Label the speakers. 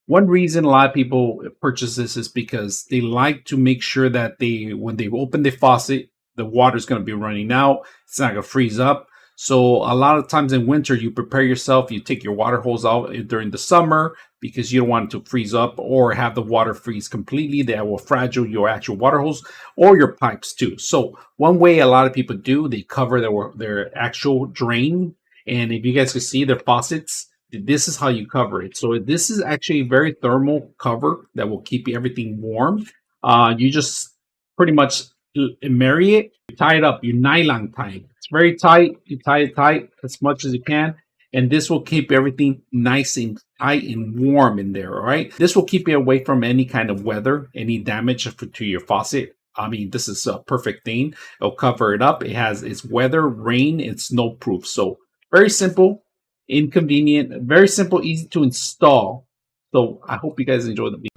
Speaker 1: One reason a lot of people purchase this is because they like to make sure that when they open the faucet, the water is going to be running out. It's not going to freeze up. So a lot of times in winter, you prepare yourself. You take your water hose out during the summer because you don't want it to freeze up or have the water freeze completely. That will fragile your actual water hose or your pipes too. So one way a lot of people do, they cover their actual drain. And if you guys can see their faucets, this is how you cover it. So this is actually a very thermal cover that will keep everything warm. You just pretty much marry it, you tie it up, you nylon tie it. It's very tight. You tie it tight as much as you can. And this will keep everything nice and tight and warm in there. All right. This will keep you away from any kind of weather, any damage to your faucet. I mean, this is a perfect thing. It'll cover it up. It's weather, rain, and snow proof. So very simple, inconvenient, very simple, easy to install. So I hope you guys enjoy the video.